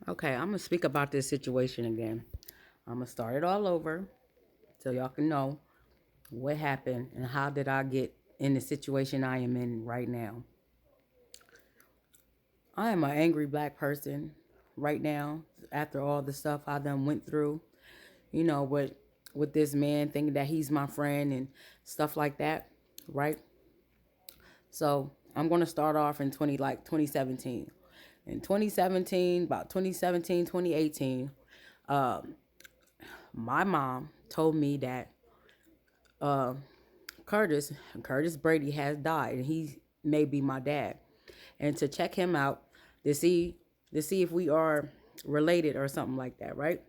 Okay, I'm gonna speak about this situation again. I'm gonna start it all over so y'all can know what happened and how did I get in the situation I am in right now. I am an angry black person right now after all the stuff I done went through. With this man thinking that he's my friend and stuff like that, right? So I'm gonna start off in 2017. In 2017, about 2017, 2018, my mom told me that uh, Curtis Curtis Brady has died and he may be my dad, and to check him out to see if we are related or something like that, right?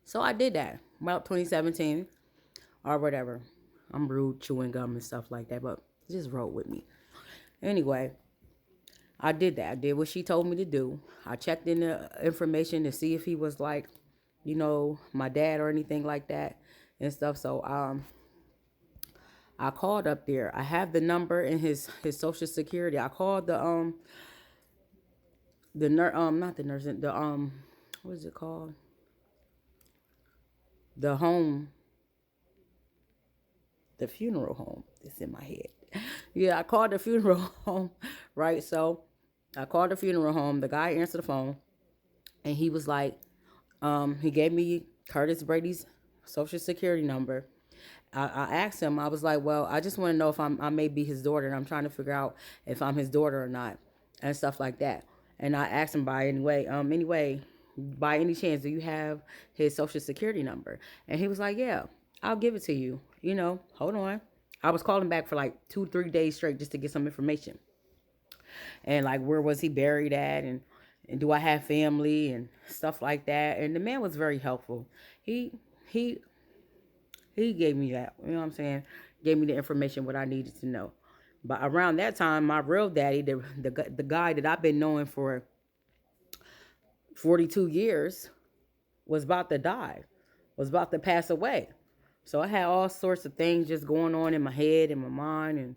So I did that about 2017 or whatever. I'm rude chewing gum and stuff like that, but just roll with me. Anyway, I did that. I did what she told me to do. I checked in the information to see if he was like, my dad or anything like that and stuff. So I called up there. I have the number in his social security. I called the nurse not the nurse the what is it called, the home, the funeral home. It's in my head. Yeah, I called the funeral home, right? So I called the funeral home. The guy answered the phone, and he was like, he gave me Curtis Brady's social security number. I asked him, I was like, well, I just want to know if I may be his daughter, and I'm trying to figure out if I'm his daughter or not, and stuff like that. And I asked him anyway, by any chance, do you have his social security number? And he was like, yeah, I'll give it to you. Hold on. I was calling back for like 2, 3 days straight just to get some information, and like where was he buried at, and do I have family and stuff like that. And the man was very helpful. He he gave me that. You know what I'm saying? Gave me the information what I needed to know. But around that time, my real daddy, the guy that I've been knowing for 42 years, was about to die, was about to pass away. So I had all sorts of things just going on in my head and my mind and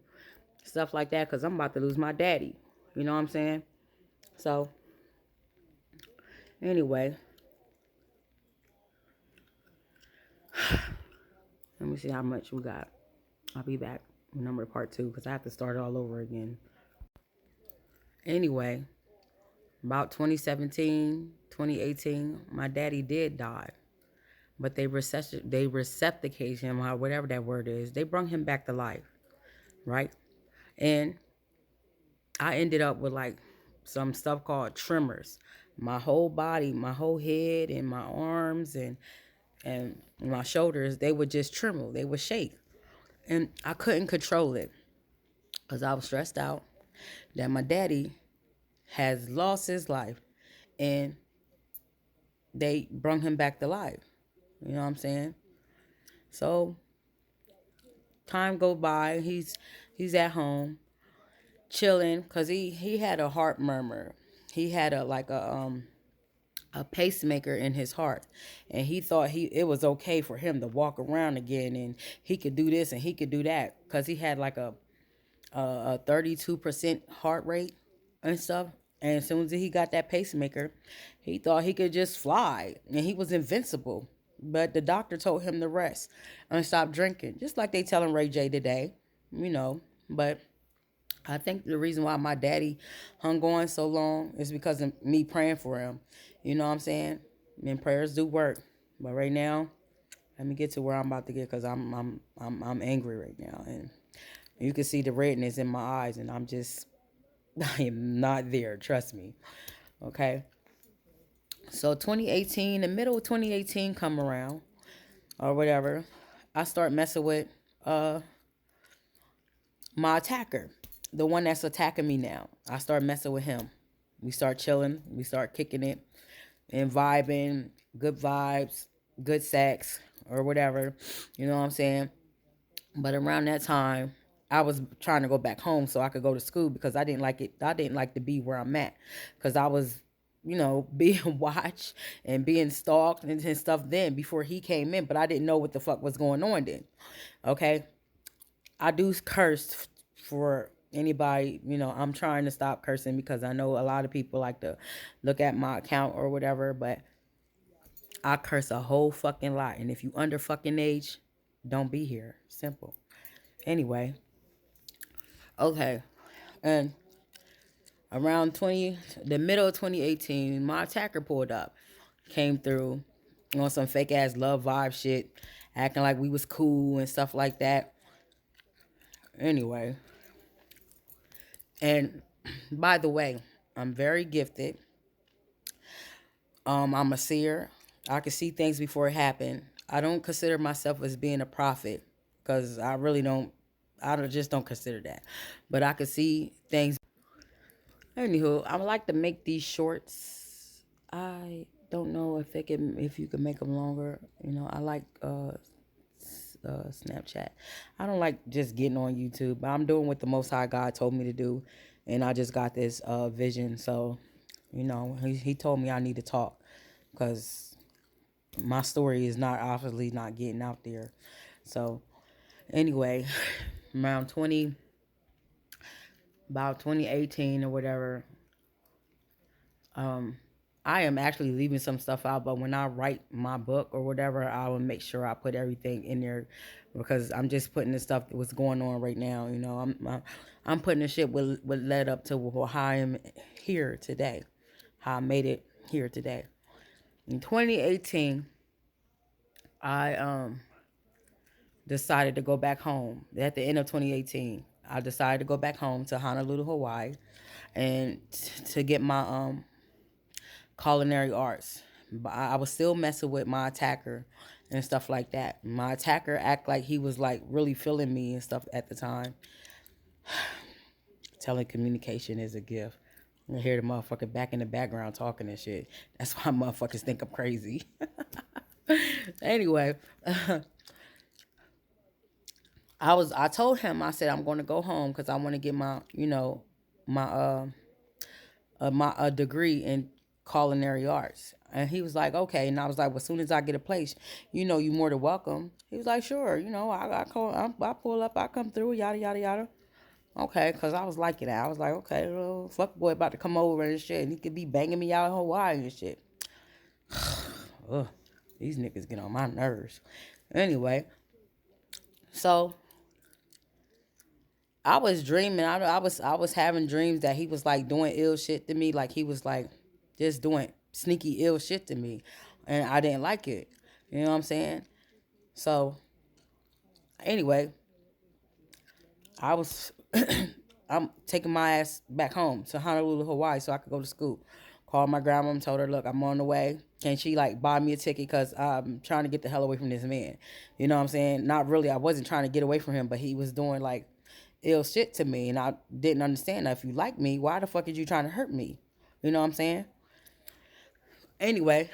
stuff like that because I'm about to lose my daddy. You know what I'm saying? So anyway, let me see how much we got. I'll be back with number part two because I have to start all over again. Anyway, about 2017, 2018, my daddy did die. But they resuscitate him, or whatever that word is. They brought him back to life, right? And I ended up with like some stuff called tremors. My whole body, my whole head and my arms and my shoulders, they would just tremble. They would shake. And I couldn't control it because I was stressed out that my daddy has lost his life and they brought him back to life. You know what I'm saying? So time go by. He's at home chilling because he had a heart murmur. He had a pacemaker in his heart, and he thought it was okay for him to walk around again, and he could do this and he could do that because he had like a 32% heart rate and stuff. And as soon as he got that pacemaker, he thought he could just fly and he was invincible. But the doctor told him to rest and stop drinking, just like they telling Ray J today, you know. But I think the reason why my daddy hung on so long is because of me praying for him. You know what I'm saying? And prayers do work. But right now, let me get to where I'm about to get because I'm angry right now, and you can see the redness in my eyes, and I am not there. Trust me. Okay. So 2018, the middle of 2018 come around or whatever, I start messing with uh my attacker, the one that's attacking me now. I start messing with him. We start chilling. We start kicking it and vibing, good vibes, good sex or whatever. You know what I'm saying? But around that time, I was trying to go back home so I could go to school because I didn't like it. I didn't like to be where I'm at because I was, being watched and being stalked and stuff then before he came in. But I didn't know what the fuck was going on then. Okay. I do curse for Anybody, I'm trying to stop cursing because I know a lot of people like to look at my account or whatever, but I curse a whole fucking lot. And if you under fucking age, don't be here. Simple. Anyway, okay. And around the middle of 2018, my attacker pulled up, came through on some fake ass love vibe shit, acting like we was cool and stuff like that. Anyway, and by the way, I'm very gifted. I'm a seer. I can see things before it happen. I don't consider myself as being a prophet because I really don't. Just don't consider that. But I can see things. Anywho, I would like to make these shorts. I don't know if you can make them longer. I like Snapchat. I don't like just getting on YouTube. But I'm doing what the Most High God told me to do, and I just got this vision. So, he told me I need to talk because my story is not obviously not getting out there. So anyway, around 20, about 2018 or whatever, I am actually leaving some stuff out, but when I write my book or whatever, I will make sure I put everything in there because I'm just putting the stuff that was going on right now. I'm putting the shit what led up to how I am here today, how I made it here today. In 2018, I decided to go back home. At the end of 2018, I decided to go back home to Honolulu, Hawaii, and to get my culinary arts. But I was still messing with my attacker and stuff like that. My attacker act like he was like really feeling me and stuff at the time. Telecommunication is a gift. I hear the motherfucker back in the background talking and shit. That's why motherfuckers think I'm crazy. Anyway, I told him, I said I'm going to go home because I want to get my my my degree in culinary arts. And he was like, okay. And I was like, well, as soon as I get a place, you more than welcome. He was like, sure. I pull up, I come through, yada yada yada. Okay, because I was liking that. I was like, okay, well, fuck boy about to come over and shit, and he could be banging me out in Hawaii and shit. Ugh, these niggas get on my nerves. Anyway, so I was dreaming. I was having dreams that he was like doing ill shit to me, like he was like just doing sneaky ill shit to me, and I didn't like it. You know what I'm saying? So anyway, I was I'm taking my ass back home to Honolulu, Hawaii, so I could go to school. Called my grandma and told her, look, I'm on the way. Can she like buy me a ticket because I'm trying to get the hell away from this man? You know what I'm saying? Not really. I wasn't trying to get away from him, but he was doing like ill shit to me, and I didn't understand that. If you like me, why the fuck is you trying to hurt me? You know what I'm saying? Anyway,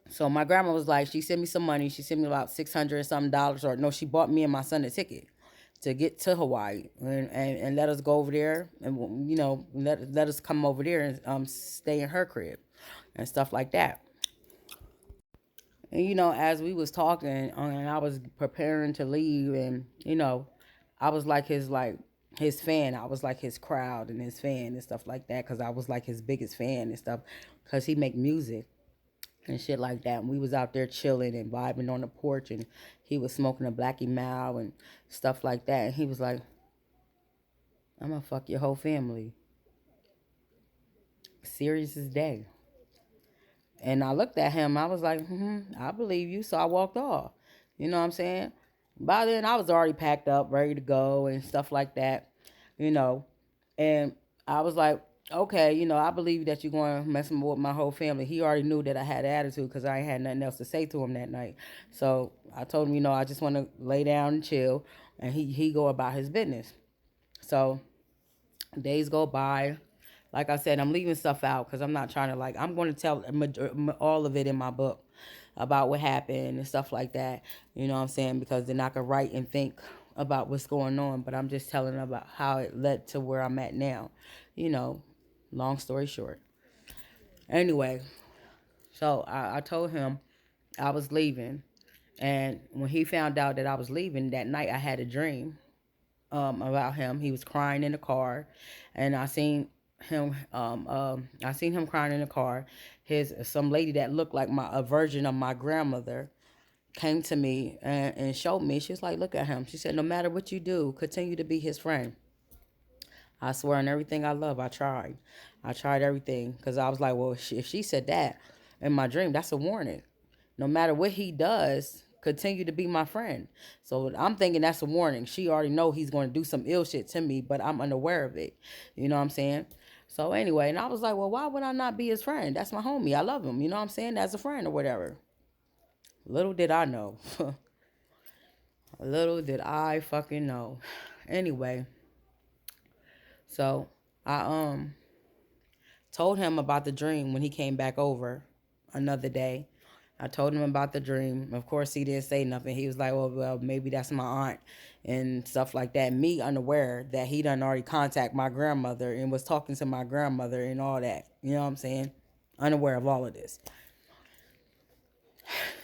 so my grandma was like, she sent me some money. She sent me about 600 and something dollars, or no, she bought me and my son a ticket to get to Hawaii and let us go over there and let us come over there and stay in her crib and stuff like that. And as we was talking and I was preparing to leave, and I was like his fan. I was like his crowd and his fan and stuff like that because I was like his biggest fan and stuff because he make music and shit like that. And we was out there chilling and vibing on the porch, and he was smoking a Blackie Mao and stuff like that. And he was like, I'm gonna fuck your whole family. Serious as day. And I looked at him. I was like, I believe you. So I walked off. You know what I'm saying? By then, I was already packed up, ready to go and stuff like that. You know, and I was like, okay, I believe that you're going to mess with my whole family. He already knew that I had an attitude because I ain't had nothing else to say to him that night. So I told him, I just want to lay down and chill. And he go about his business. So days go by. Like I said, I'm leaving stuff out because I'm not trying to I'm going to tell all of it in my book about what happened and stuff like that. You know what I'm saying? Because then I can write and think about what's going on. But I'm just telling about how it led to where I'm at now. Long story short. Anyway, so I told him I was leaving. And when he found out that I was leaving that night, I had a dream about him. He was crying in the car, and I seen him crying in the car. His Some lady that looked like a version of my grandmother came to me and showed me. She was like, "Look at him." She said, "No matter what you do, continue to be his friend." I swear on everything I love, I tried. I tried everything because I was like, well, if she said that in my dream, that's a warning. No matter what he does, continue to be my friend. So I'm thinking that's a warning. She already know he's going to do some ill shit to me, but I'm unaware of it. You know what I'm saying? So anyway, and I was like, well, why would I not be his friend? That's my homie. I love him. You know what I'm saying? As a friend or whatever. Little did I know. Little did I fucking know. Anyway, so I told him about the dream when he came back over another day. I told him about the dream. Of course, he didn't say nothing. He was like, well, maybe that's my aunt and stuff like that. Me unaware that he done already contact my grandmother and was talking to my grandmother and all that. You know what I'm saying? Unaware of all of this.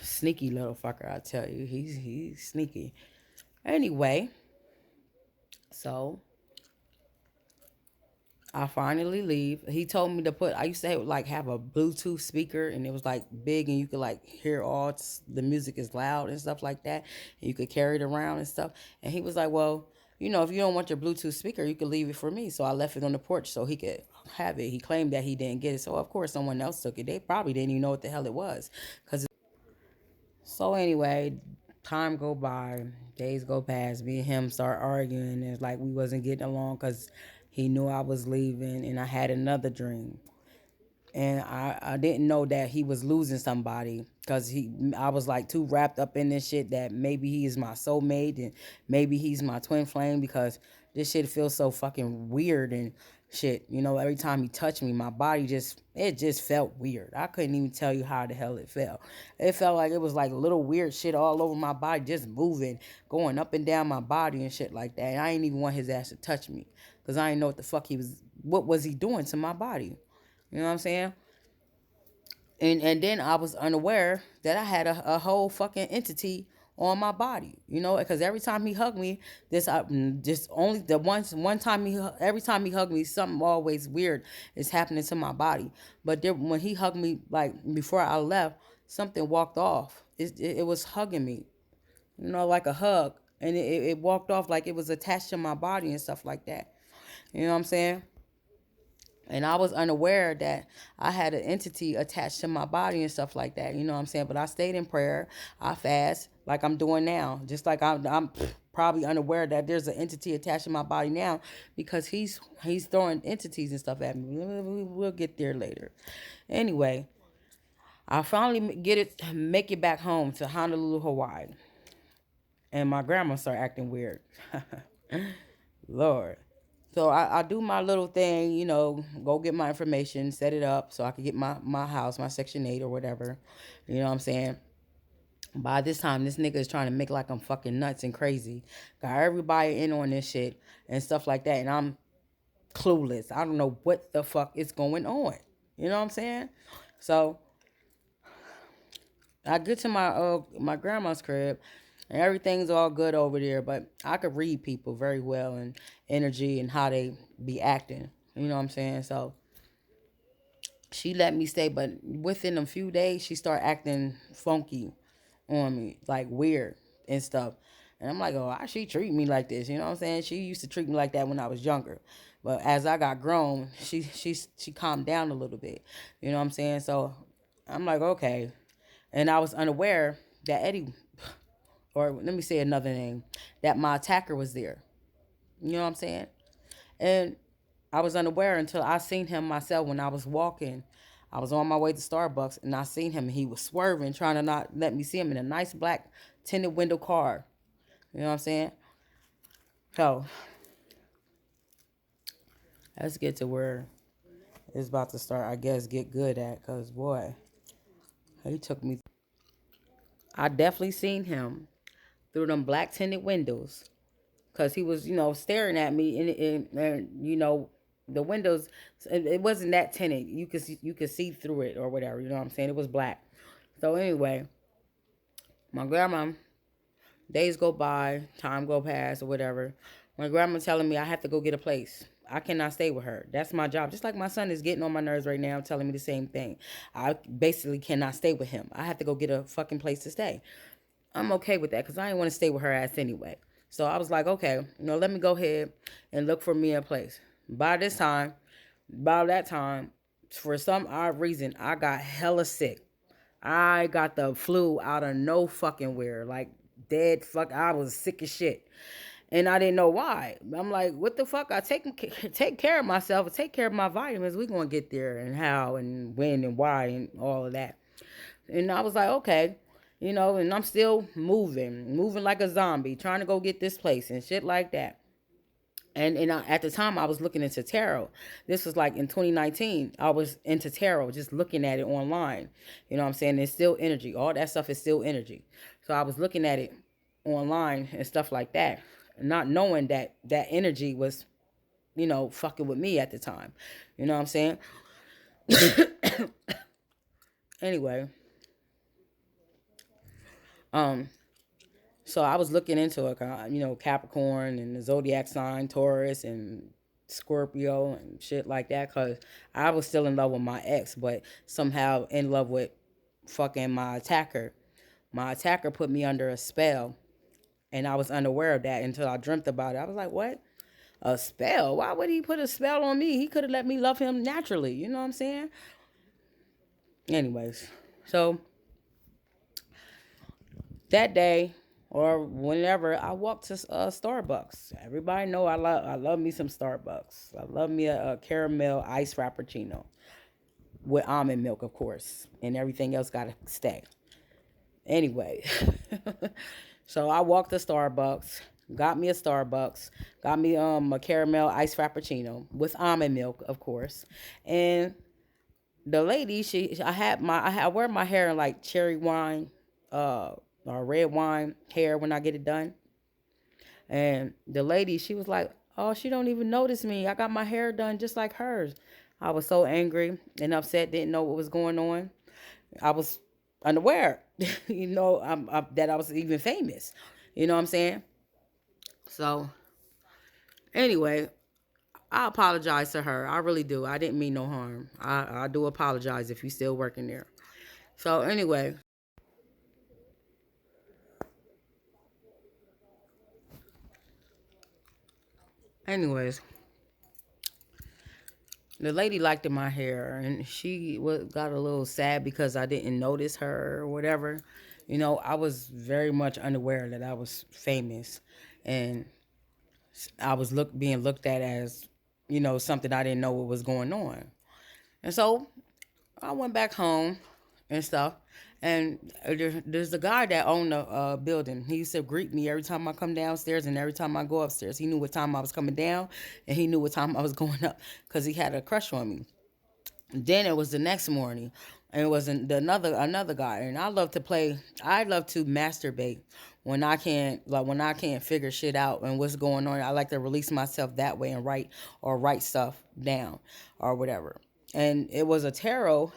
Sneaky little fucker, I tell you. He's sneaky. Anyway, so I finally leave. He told me to put. I used to have a Bluetooth speaker, and it was like big, and you could like hear all the music is loud and stuff like that. And you could carry it around and stuff. And he was like, "Well, if you don't want your Bluetooth speaker, you could leave it for me." So I left it on the porch so he could have it. He claimed that he didn't get it, so of course someone else took it. They probably didn't even know what the hell it was, cause. So anyway, time go by, days go past. Me and him start arguing. It's like we wasn't getting along because he knew I was leaving, and I had another dream. And I didn't know that he was losing somebody because I was like too wrapped up in this shit that maybe he is my soulmate and maybe he's my twin flame because this shit feels so fucking weird and shit. Every time he touched me, my body just felt weird. I couldn't even tell you how the hell it felt. It felt like it was like little weird shit all over my body, just moving, going up and down my body and shit like that. And I didn't even want his ass to touch me because I didn't know what the fuck what was he doing to my body. You know what I'm saying? And then I was unaware that I had a whole fucking entity on my body, because every time he hugged me, just only the one time every time he hugged me, something always weird is happening to my body. But then when he hugged me, like before I left, something walked off. It was hugging me, like a hug, and it walked off like it was attached to my body and stuff like that. You know what I'm saying? And I was unaware that I had an entity attached to my body and stuff like that. You know what I'm saying? But I stayed in prayer. I fast like I'm doing now. Just like I'm probably unaware that there's an entity attached to my body now because he's throwing entities and stuff at me. We'll get there later. Anyway, I finally make it back home to Honolulu, Hawaii. And my grandma started acting weird. Lord. So I do my little thing, go get my information, set it up so I can get my house, my Section 8 or whatever. You know what I'm saying? By this time, this nigga is trying to make like I'm fucking nuts and crazy. Got everybody in on this shit and stuff like that. And I'm clueless. I don't know what the fuck is going on. You know what I'm saying? So I get to my grandma's crib, and everything's all good over there. But I could read people very well and energy and how they be acting. You know what I'm saying? So she let me stay, but within a few days, she started acting funky on me, like weird and stuff. And I'm like, oh, why she treat me like this? You know what I'm saying? She used to treat me like that when I was younger. But as I got grown, she calmed down a little bit. You know what I'm saying? So I'm like, okay. And I was unaware that Eddie, or let me say another name, that my attacker was there. You know what I'm saying? And I was unaware until I seen him myself when I was walking. I was on my way to Starbucks and I seen him and he was swerving, trying to not let me see him in a nice black tinted window car. You know what I'm saying? So let's get to where it's about to start, I guess, get good at. Because, boy, he took me. I definitely seen him through them black tinted windows. Because he was, staring at me. And the windows, it wasn't that tinted. You could see through it or whatever. You know what I'm saying? It was black. So anyway, my grandma, days go by, time go past or whatever. My grandma telling me I have to go get a place. I cannot stay with her. That's my job. Just like my son is getting on my nerves right now, telling me the same thing. I basically cannot stay with him. I have to go get a fucking place to stay. I'm okay with that because I didn't want to stay with her ass anyway. So I was like, okay, let me go ahead and look for me a place. By that time, for some odd reason, I got hella sick. I got the flu out of no fucking where. Like, dead fuck. I was sick as shit. And I didn't know why. I'm like, what the fuck? I take care of myself, take care of my vitamins. We gonna get there, and how and when and why and all of that. And I was like, okay, and I'm still moving like a zombie, trying to go get this place and shit like that. And at the time, I was looking into tarot. This was like in 2019. I was into tarot, just looking at it online. You know what I'm saying? It's still energy. All that stuff is still energy. So I was looking at it online and stuff like that, not knowing that that energy was, fucking with me at the time. You know what I'm saying? Anyway, um, so I was looking into it, Capricorn and the zodiac sign, Taurus and Scorpio and shit like that, because I was still in love with my ex, but somehow in love with fucking my attacker. My attacker put me under a spell, and I was unaware of that until I dreamt about it. I was like, what? A spell? Why would he put a spell on me? He could have let me love him naturally. You know what I'm saying? Anyways, so that day or whenever I walked to Starbucks. Everybody know I love me some Starbucks. I love me a caramel ice frappuccino with almond milk, of course, and everything else gotta stay. Anyway, so I walked to Starbucks, got me a caramel ice frappuccino with almond milk, of course, and the lady, I wear my hair in like cherry wine, or red wine hair when I get it done. And the lady, she was like, "Oh, she don't even notice me. I got my hair done just like hers." I was so angry and upset, didn't know what was going on. I was unaware, that I was even famous. You know what I'm saying? So anyway, I apologize to her. I really do. I didn't mean no harm. I do apologize if you still working there. So anyways, the lady liked my hair, and she got a little sad because I didn't notice her or whatever. I was very much unaware that I was famous, and I was being looked at as, something I didn't know what was going on. And so I went back home and stuff. And there's a guy that owned the building. He used to greet me every time I come downstairs and every time I go upstairs. He knew what time I was coming down, and he knew what time I was going up because he had a crush on me. Then it was the next morning, and it was another guy. And I love to masturbate when I can't figure shit out and what's going on. I like to release myself that way and write stuff down or whatever. And it was a tarot.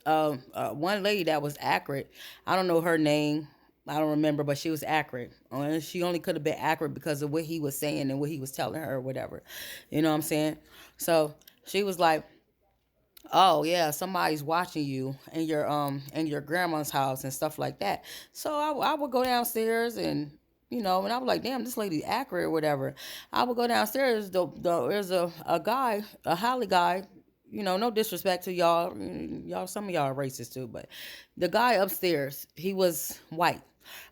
One lady that was accurate. I don't know her name. I don't remember, but she was accurate. And she only could have been accurate because of what he was saying and what he was telling her or whatever. You know what I'm saying? So she was like, "Oh yeah, somebody's watching you in your grandma's house and stuff like that." So I would go downstairs, and and I was like, "Damn, this lady's accurate or whatever." I would go downstairs. There's a guy, a Holly guy. No disrespect to y'all. Y'all, some of y'all are racist too, but the guy upstairs, he was white,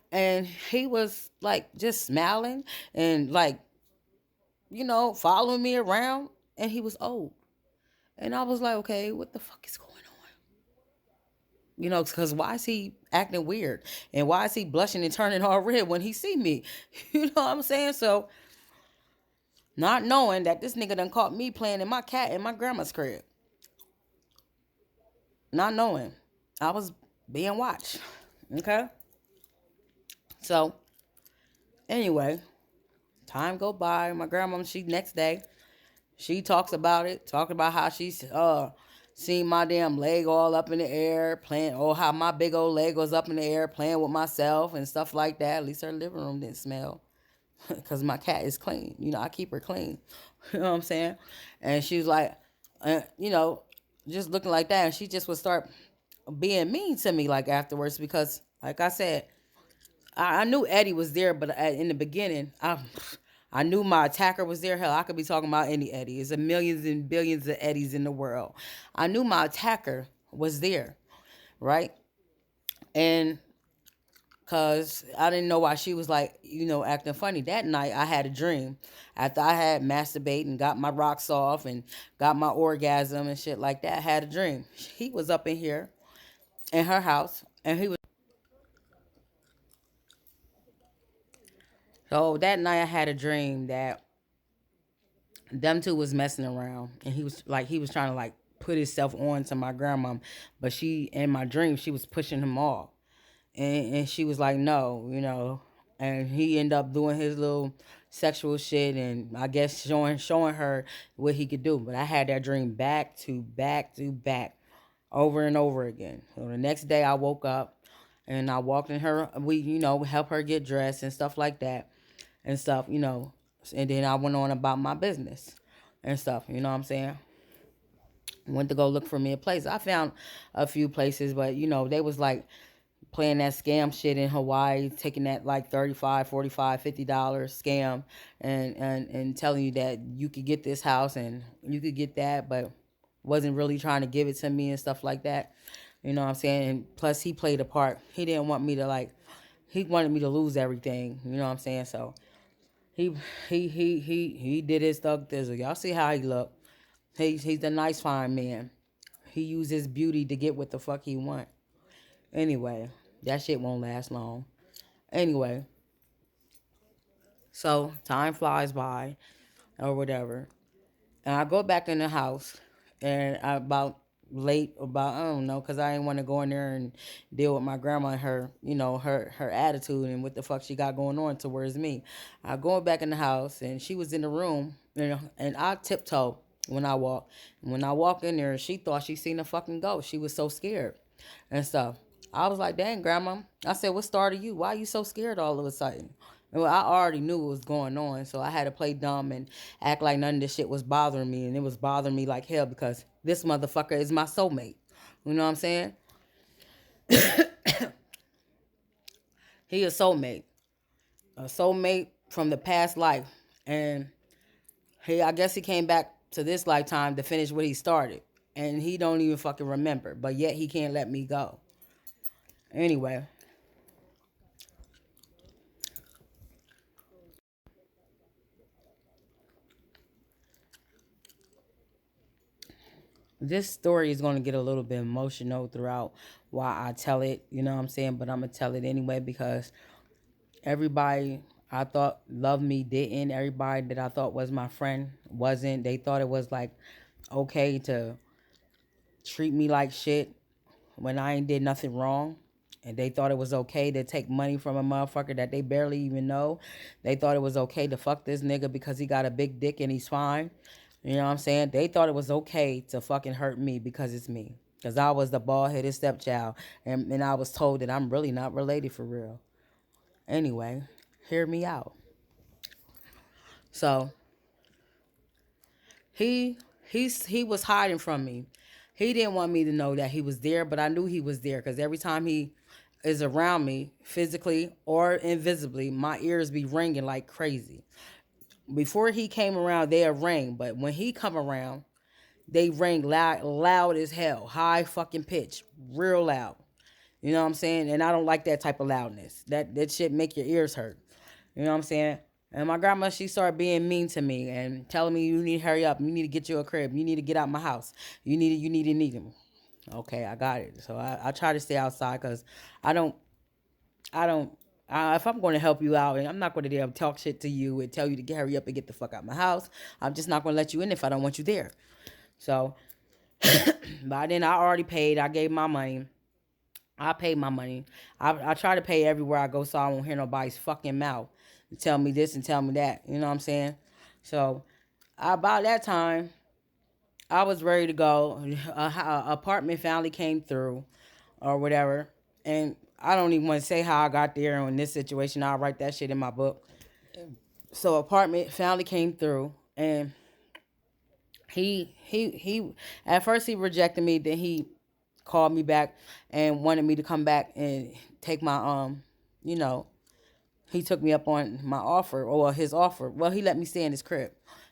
and he was like just smiling and like following me around, and he was old. And I was like, okay, what the fuck is going on? Because why is he acting weird? And why is he blushing and turning all red when he see me? You know what I'm saying? So, not knowing that this nigga done caught me playing in my cat in my grandma's crib. Not knowing. I was being watched. Okay? So, anyway, time go by. My grandma, next day, she talks about it, talking about how she's seen my damn leg all up in the air, playing, or how my big old leg was up in the air, playing with myself and stuff like that. At least her living room didn't smell. because my cat is clean. I keep her clean. You know what I'm saying? And she was like, you know, just looking like that. And she just would start being mean to me like afterwards because, like I said, I knew Eddie was there, but in the beginning, I knew my attacker was there. Hell, I could be talking about any Eddie. There's a millions and billions of Eddies in the world. I knew my attacker was there, right? And because I didn't know why she was like, acting funny. That night, I had a dream. After I had masturbated and got my rocks off and got my orgasm and shit like that, I had a dream. He was up in here in her house, and he was. So that night, I had a dream that them two was messing around, and he was trying to like put himself on to my grandma, but she in my dream she was pushing him off, and she was like no, and he ended up doing his little sexual shit, and I guess showing her what he could do. But I had that dream back to back to back, over and over again. So the next day I woke up and I walked in her, we help her get dressed and stuff like that and stuff, and then I went on about my business and stuff, you know what I'm saying? Went to go look for me a place. I found a few places, but they was like playing that scam shit in Hawaii, taking that like 35, 45, $50 scam and telling you that you could get this house and you could get that, but wasn't really trying to give it to me and stuff like that. You know what I'm saying? And plus he played a part. He didn't want me to he wanted me to lose everything. You know what I'm saying? So he he did his thug thizzle. Y'all see how he look. He's a nice fine man. He used his beauty to get what the fuck he want. Anyway, that shit won't last long. Anyway, so time flies by or whatever. And I go back in the house and about I don't know, because I didn't want to go in there and deal with my grandma and her, her attitude and what the fuck she got going on towards me. I go back in the house and she was in the room, and I tiptoe when I walk. When I walk in there, she thought she seen a fucking ghost. She was so scared and stuff. I was like, dang, grandma. I said, what started you? Why are you so scared all of a sudden? Well, I already knew what was going on, so I had to play dumb and act like none of this shit was bothering me, and it was bothering me like hell because this motherfucker is my soulmate. You know what I'm saying? He a soulmate from the past life, and I guess he came back to this lifetime to finish what he started, and he don't even fucking remember, but yet he can't let me go. Anyway, this story is going to get a little bit emotional throughout while I tell it, you know what I'm saying? But I'm going to tell it anyway because everybody I thought loved me didn't. Everybody that I thought was my friend wasn't. They thought it was like okay to treat me like shit when I ain't did nothing wrong. And they thought it was okay to take money from a motherfucker that they barely even know. They thought it was okay to fuck this nigga because he got a big dick and he's fine. You know what I'm saying? They thought it was okay to fucking hurt me because it's me. Because I was the bald-headed stepchild. And I was told that I'm really not related for real. Anyway, hear me out. So, he was hiding from me. He didn't want me to know that he was there, but I knew he was there because every time he is around me, physically or invisibly, my ears be ringing like crazy. Before he came around, they'd ring, but when he come around, they ring loud as hell, high fucking pitch, real loud. You know what I'm saying? And I don't like that type of loudness. That shit make your ears hurt. You know what I'm saying? And my grandma, she started being mean to me and telling me, you need to hurry up. You need to get you a crib. You need to get out my house. You need him. Okay, I got it. So I try to stay outside because I don't, I don't, if I'm going to help you out and I'm not going to talk shit to you and tell you to hurry up and get the fuck out my house, I'm just not going to let you in if I don't want you there. So, by then I already paid. I gave my money. I paid my money. I try to pay everywhere I go so I won't hear nobody's fucking mouth tell me this and tell me that. You know what I'm saying? So about that time, I was ready to go. A apartment finally came through or whatever. And I don't even want to say how I got there in this situation. I'll write that shit in my book. So apartment finally came through, and he at first he rejected me, then he called me back and wanted me to come back and take my you know, he took me up on my offer, or his offer. Well, he let me stay in his crib.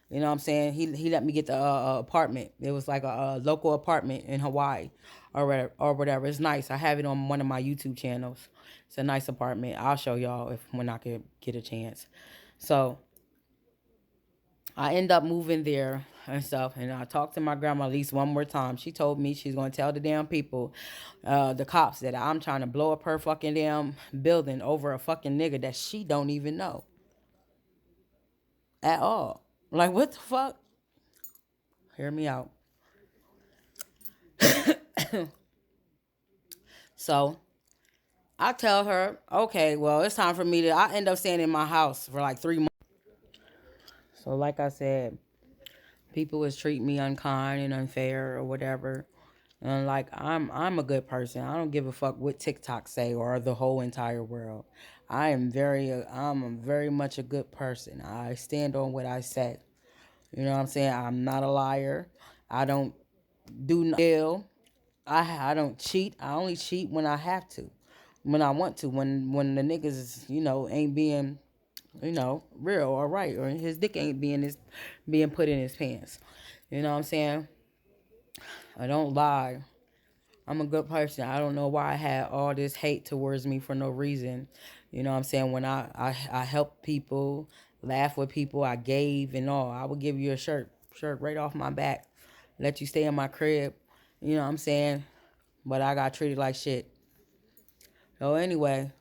You know what I'm saying? He let me get the apartment. It was like a local apartment in Hawaii, or whatever. It's nice. I have it on one of my YouTube channels. It's a nice apartment. I'll show y'all if when I could get a chance. So I end up moving there and stuff, and I talked to my grandma at least one more time. She told me she's gonna tell the damn people, the cops, that I'm trying to blow up her fucking damn building over a fucking nigga that she don't even know at all. Like, what the fuck? Hear me out. So I tell her, okay, well, it's time for me to. I end up staying in my house for like 3 months. So, like I said, people was treating me unkind and unfair or whatever. And like I'm a good person. I don't give a fuck what TikTok say or the whole entire world. I'm very much a good person. I stand on what I say. You know what I'm saying? I'm not a liar. I don't do no ill. I don't cheat. I only cheat when I have to, when I want to. When the niggas ain't being real or right, or his dick ain't being put in his pants. You know what I'm saying? I don't lie. I'm a good person. I don't know why I had all this hate towards me for no reason. You know what I'm saying? When I helped people, laugh with people, I gave and all. I would give you a shirt right off my back, let you stay in my crib. You know what I'm saying? But I got treated like shit. So anyway,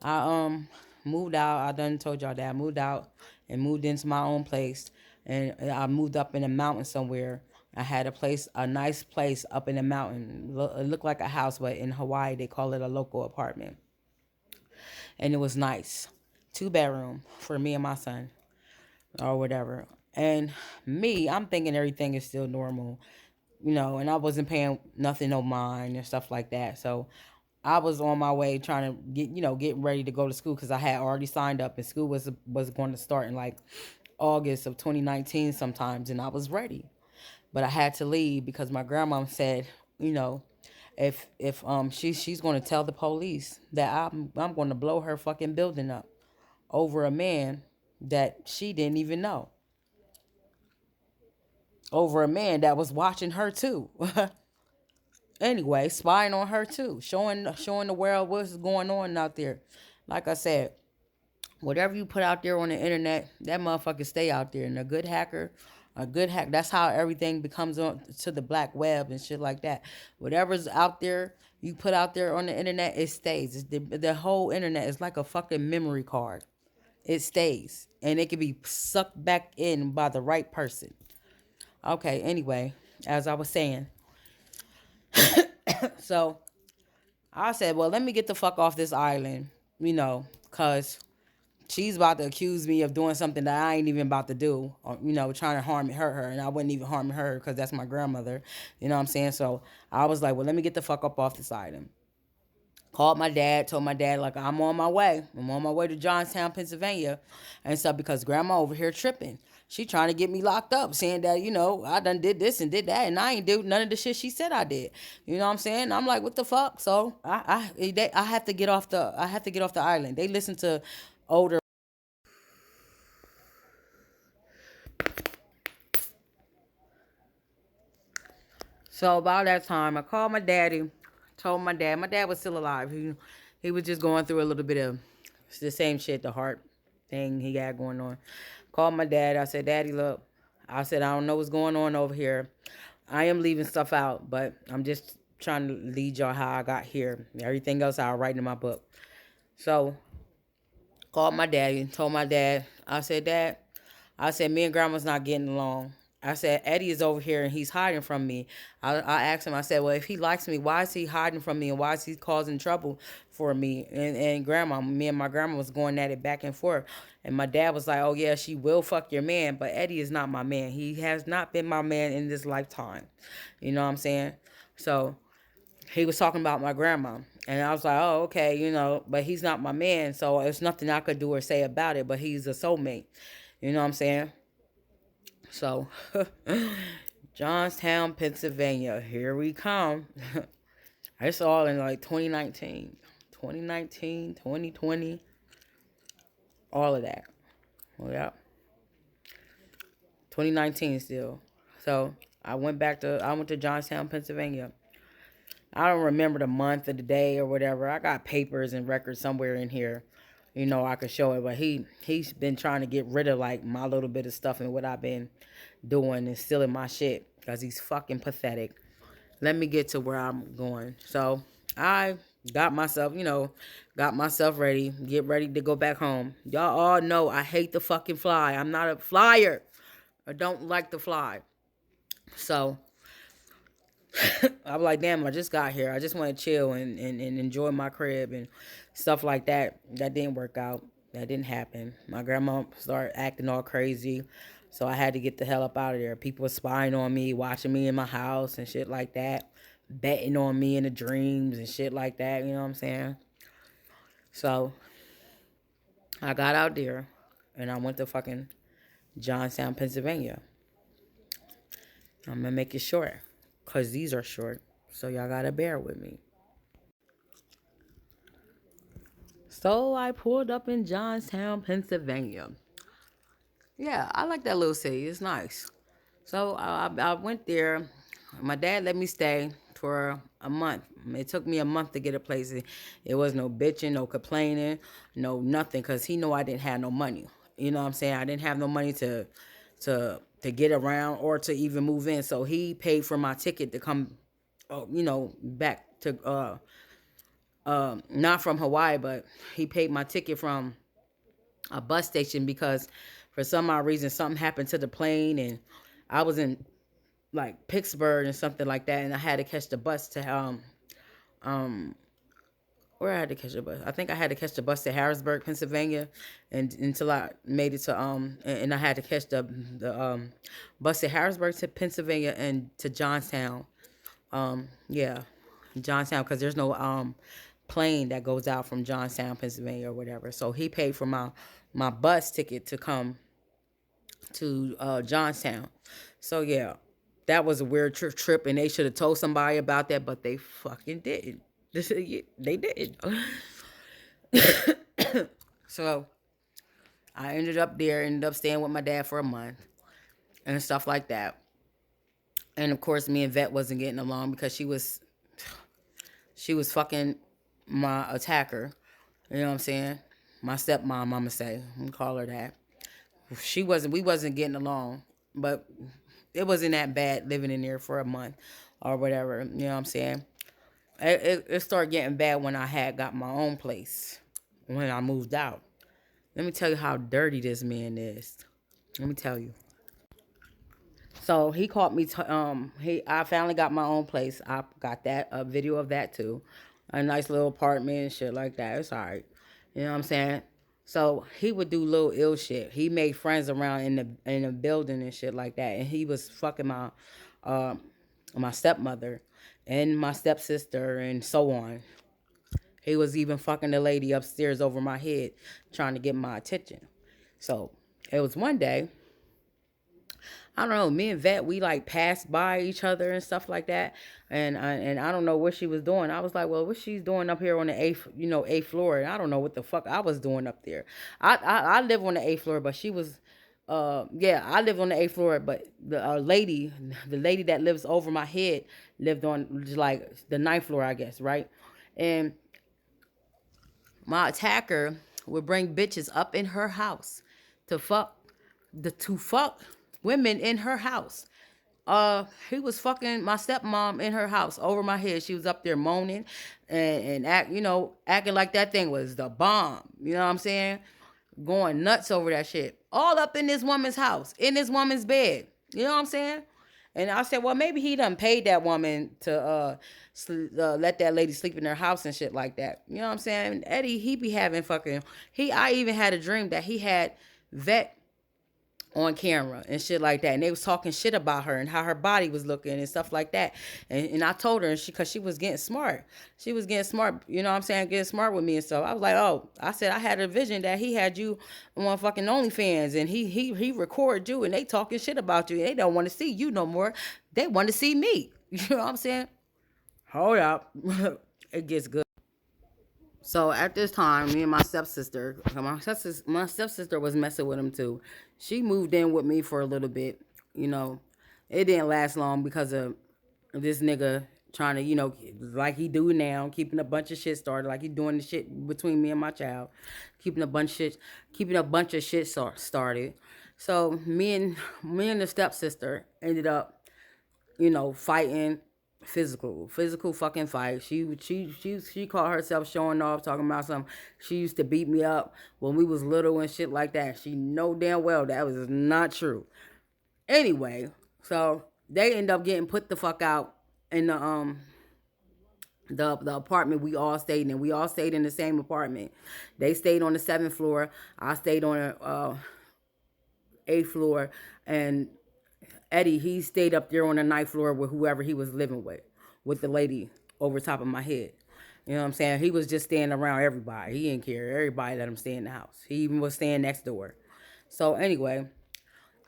I moved out. I done told y'all that I moved out and moved into my own place, and I moved up in the mountain somewhere. I had a nice place up in the mountain. It looked like a house, but in Hawaii they call it a local apartment, and it was nice, 2 bedroom for me and my son, or whatever. And me, I'm thinking everything is still normal, and I wasn't paying nothing no mind and stuff like that. So I was on my way trying to get ready to go to school because I had already signed up, and school was going to start in like August of 2019 sometimes, and I was ready. But I had to leave because my grandma said, you know, if she's going to tell the police that I'm going to blow her fucking building up over a man that she didn't even know. Over a man that was watching her too. Anyway, spying on her too, showing the world what's going on out there. Like I said, whatever you put out there on the internet, that motherfucker stay out there. And a good hack. That's how everything becomes on to the black web and shit like that. Whatever's out there, you put out there on the internet, it stays. The whole internet is like a fucking memory card. It stays, and it can be sucked back in by the right person. Okay. Anyway, as I was saying, so I said, well, let me get the fuck off this island, cause she's about to accuse me of doing something that I ain't even about to do, or, trying to hurt her, and I wouldn't even harm her because that's my grandmother. You know what I'm saying? So I was like, well, let me get the fuck up off this island. Called my dad, told my dad, like, I'm on my way. I'm on my way to Johnstown, Pennsylvania, and stuff because grandma over here tripping. She trying to get me locked up, saying that, I done did this and did that, and I ain't do none of the shit she said I did. You know what I'm saying? I'm like, what the fuck? So I have to get off the island. They listen to older. So about that time, I called my daddy, told my dad. My dad was still alive. He was just going through a little bit of the same shit, the heart thing he got going on. Called my dad. I said, Daddy, look. I said, I don't know what's going on over here. I am leaving stuff out, but I'm just trying to lead y'all how I got here. Everything else I'll write in my book. So called my daddy, told my dad. I said, Dad, I said, me and grandma's not getting along. I said, Eddie is over here and he's hiding from me. I asked him, I said, well, if he likes me, why is he hiding from me and why is he causing trouble for me? And grandma, me and my grandma was going at it back and forth. And my dad was like, oh, yeah, she will fuck your man, but Eddie is not my man. He has not been my man in this lifetime. You know what I'm saying? So he was talking about my grandma. And I was like, oh, okay, but he's not my man, so it's nothing I could do or say about it, but he's a soulmate. You know what I'm saying? So, Johnstown, Pennsylvania, here we come. It's all in like 2019, 2019, 2020, all of that. Well, yeah, 2019 still. So, I went to Johnstown, Pennsylvania. I don't remember the month of the day or whatever. I got papers and records somewhere in here. I could show it, but he's been trying to get rid of like my little bit of stuff and what I've been doing and stealing my shit because he's fucking pathetic. Let me get to where I'm going. So I got myself ready, get ready to go back home. Y'all all know I hate the fucking fly. I'm not a flyer. I don't like the fly. So I'm like, damn, I just got here. I just want to chill and enjoy my crib and stuff like that. That didn't work out. That didn't happen. My grandma started acting all crazy. So I had to get the hell up out of there. People were spying on me, watching me in my house and shit like that. Betting on me in the dreams and shit like that. You know what I'm saying? So I got out there and I went to fucking Johnstown, Pennsylvania. I'm going to make it short because these are short. So y'all got to bear with me. So I pulled up in Johnstown, Pennsylvania. Yeah, I like that little city. It's nice. So I went there. My dad let me stay for a month. It took me a month to get a place. It was no bitching, no complaining, no nothing, because he knew I didn't have no money. You know what I'm saying? I didn't have no money to get around or to even move in. So he paid for my ticket to come, back to not from Hawaii, but he paid my ticket from a bus station because for some odd reason something happened to the plane and I was in like Pittsburgh and something like that, and I had to catch the bus to um where I had to catch the bus. I think I had to catch the bus to Harrisburg, Pennsylvania, and until I made it to and I had to catch the bus to Harrisburg to Pennsylvania and to Johnstown. Yeah, Johnstown, because there's no plane that goes out from Johnstown, Pennsylvania or whatever. So he paid for my bus ticket to come to Johnstown. So yeah, that was a weird trip, and they should have told somebody about that, but they fucking didn't. They did. So I ended up staying with my dad for a month and stuff like that. And of course, me and Vet wasn't getting along because she was fucking my attacker. You know what I'm saying? My stepmom, I'ma say. I'm call her that. We wasn't getting along, but it wasn't that bad living in there for a month or whatever. You know what I'm saying? It started getting bad when I had got my own place, when I moved out. Let me tell you how dirty this man is. Let me tell you. So he caught me. I finally got my own place. I got that a video of that too, a nice little apartment and shit like that. It's alright. You know what I'm saying? So he would do little ill shit. He made friends around in the building and shit like that. And he was fucking my stepmother and my stepsister and so on. He was even fucking the lady upstairs over my head, trying to get my attention. So it was one day. I don't know, me and Vet, we like passed by each other and stuff like that. And I don't know what she was doing. I was like, well, what she's doing up here on the eighth floor? And I don't know what the fuck I was doing up there. I live on the eighth floor, but she was, yeah, I live on the eighth floor, but the lady that lives over my head lived on like the ninth floor, I guess, right? And my attacker would bring bitches up in her house to fuck to fuck women in her house. He was fucking my stepmom in her house over my head. She was up there moaning and acting like that thing was the bomb. You know what I'm saying? Going nuts over that shit. All up in this woman's house, in this woman's bed. You know what I'm saying? And I said, well, maybe he done paid that woman to let that lady sleep in their house and shit like that. You know what I'm saying? Eddie, he be having fucking. I even had a dream that he had Vet on camera and shit like that, and they was talking shit about her and how her body was looking and stuff like that. And I told her, and because she was getting smart, you know what I'm saying, getting smart with me and stuff. I was like, oh, I said I had a vision that he had you on fucking OnlyFans, and he recorded you, and they talking shit about you, and they don't want to see you no more, they want to see me. You know what I'm saying? Hold up. It gets good. So at this time, me and my stepsister was messing with him too. She moved in with me for a little bit. You know, it didn't last long because of this nigga trying to, like he do now, keeping a bunch of shit started, like he doing the shit between me and my child, keeping a bunch of shit started. So me and the stepsister ended up, fighting, physical fucking fight. She called herself showing off, talking about something. She used to beat me up when we was little and shit like that. She know damn well that was not true. Anyway, so they end up getting put the fuck out in the apartment we all stayed in. We all stayed in the same apartment. They stayed on the seventh floor. I stayed on the eighth floor, and Eddie, he stayed up there on the ninth floor with whoever he was living with the lady over top of my head. You know what I'm saying? He was just staying around everybody. He didn't care. Everybody let him stay in the house. He even was staying next door. So anyway,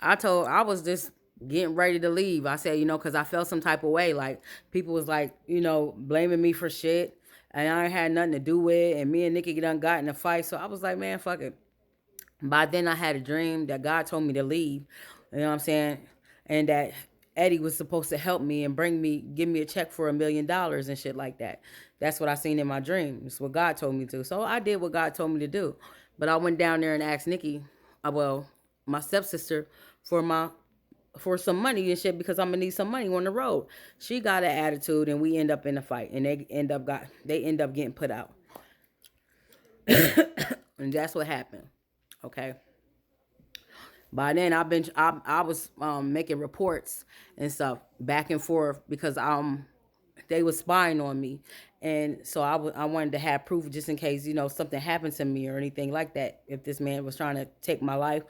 I was just getting ready to leave. I said, because I felt some type of way. Like, people was like, blaming me for shit. And I ain't had nothing to do with it. And me and Nikki done got in a fight. So I was like, man, fuck it. By then I had a dream that God told me to leave. You know what I'm saying? And that Eddie was supposed to help me and give me a check for $1 million and shit like that. That's what I seen in my dream. It's what God told me to. So I did what God told me to do. But I went down there and asked Nikki, my stepsister, for some money and shit, because I'm gonna need some money on the road. She got an attitude, and we end up in a fight, and they end up getting put out. And that's what happened. Okay. By then, I was making reports and stuff back and forth because they was spying on me, and so I wanted to have proof just in case something happened to me or anything like that. If this man was trying to take my life,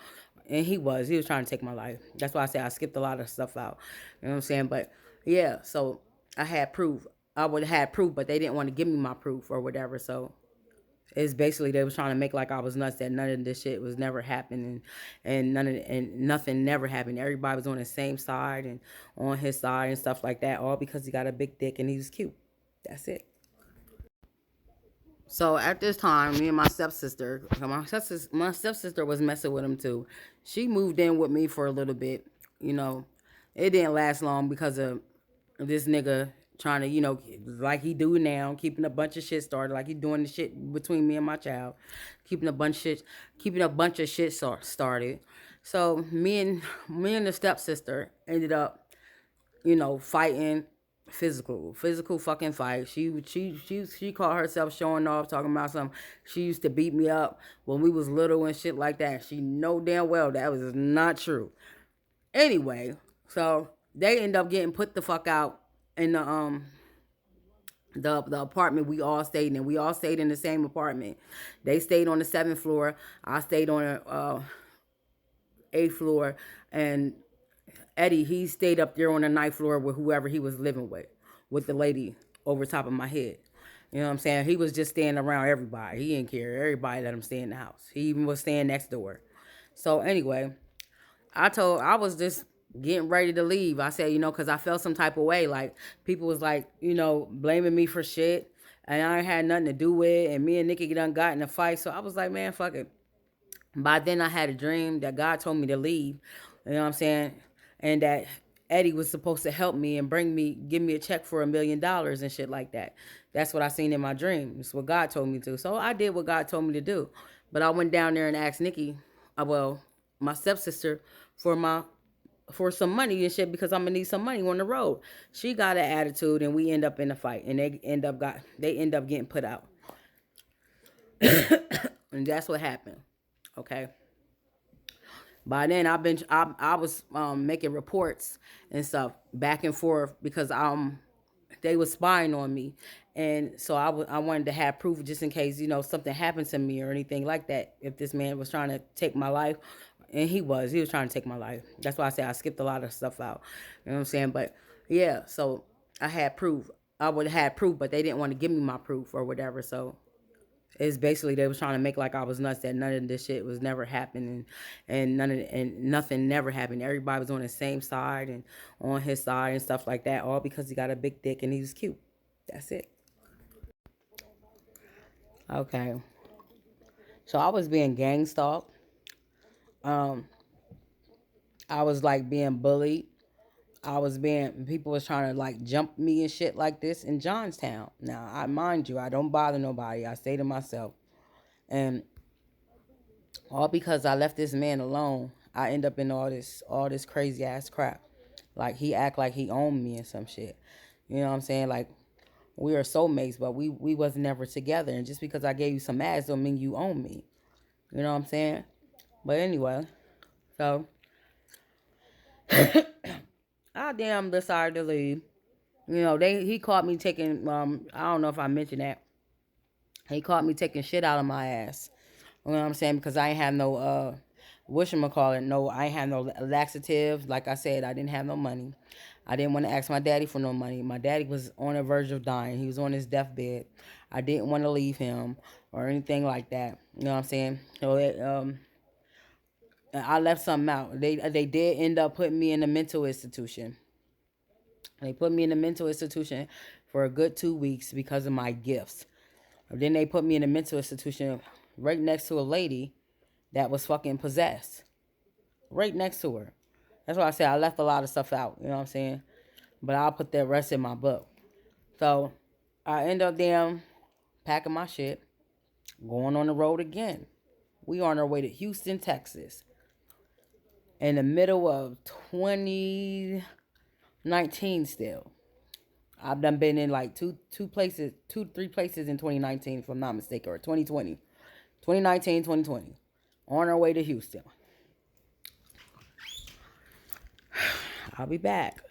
and he was trying to take my life. That's why I say I skipped a lot of stuff out. You know what I'm saying? But yeah, so I had proof. I would have had proof, but they didn't want to give me my proof or whatever. So it's basically they was trying to make like I was nuts, that none of this shit was never happening, and nothing never happened. Everybody was on the same side and on his side and stuff like that, all because he got a big dick and he was cute. That's it. So at this time, me and my stepsister was messing with him too. She moved in with me for a little bit. You know, it didn't last long because of this nigga trying to, like he do now, keeping a bunch of shit started, like he doing the shit between me and my child, keeping a bunch of shit started. So me and the stepsister ended up, fighting, physical fucking fight. She called herself showing off, talking about something. She used to beat me up when we was little and shit like that. She know damn well that was not true. Anyway, so they end up getting put the fuck out in the apartment we all stayed in. We all stayed in the same apartment. They stayed on the seventh floor. I stayed on the eighth floor, and Eddie, he stayed up there on the ninth floor with whoever he was living with the lady over top of my head. You know what I'm saying? He was just staying around everybody. He didn't care. Everybody let him stay in the house. He even was staying next door. So anyway, I was just getting ready to leave. I said, because I felt some type of way. Like, people was like, blaming me for shit. And I ain't had nothing to do with it. And me and Nikki done got in a fight. So I was like, man, fuck it. By then, I had a dream that God told me to leave. You know what I'm saying? And that Eddie was supposed to help me and give me a check for $1 million and shit like that. That's what I seen in my dream. It's what God told me to. So I did what God told me to do. But I went down there and asked Nikki, my stepsister, for some money and shit, because I'm gonna need some money on the road. She got an attitude, and we end up in a fight, and they end up getting put out. And that's what happened. Okay. By then, I was making reports and stuff back and forth because they was spying on me, and so I wanted to have proof just in case something happened to me or anything like that. If this man was trying to take my life, And he was trying to take my life. That's why I say I skipped a lot of stuff out. You know what I'm saying? But yeah, so I had proof. I would have had proof, but they didn't want to give me my proof or whatever. So it's basically they was trying to make like I was nuts, that none of this shit was never happening, and nothing never happened. Everybody was on the same side and on his side and stuff like that, all because he got a big dick and he was cute. That's it. Okay. So I was being gang stalked. Um, I was like being bullied. People was trying to like jump me and shit like this in Johnstown. Now, I mind you, I don't bother nobody. I stay to myself. And all because I left this man alone, I end up in all this crazy ass crap. Like he act like he owned me and some shit. You know what I'm saying? Like we are soulmates, but we was never together. And just because I gave you some ass don't mean you own me. You know what I'm saying? But anyway, so I damn decided to leave. You know, he caught me taking I don't know if I mentioned that. He caught me taking shit out of my ass. You know what I'm saying? Because I ain't have no whatchamacallit, no, I ain't have no laxatives. Like I said, I didn't have no money. I didn't want to ask my daddy for no money. My daddy was on the verge of dying. He was on his deathbed. I didn't want to leave him or anything like that. You know what I'm saying? So I left something out. They did end up putting me in a mental institution. They put me in a mental institution for a good 2 weeks because of my gifts. Then they put me in a mental institution right next to a lady that was fucking possessed. Right next to her. That's why I said I left a lot of stuff out. You know what I'm saying? But I'll put that rest in my book. So I end up damn packing my shit, going on the road again. We on our way to Houston, Texas. In the middle of 2019 still. I've done been in like three places in 2019, if I'm not mistaken, or 2020. 2019, 2020. On our way to Houston. I'll be back.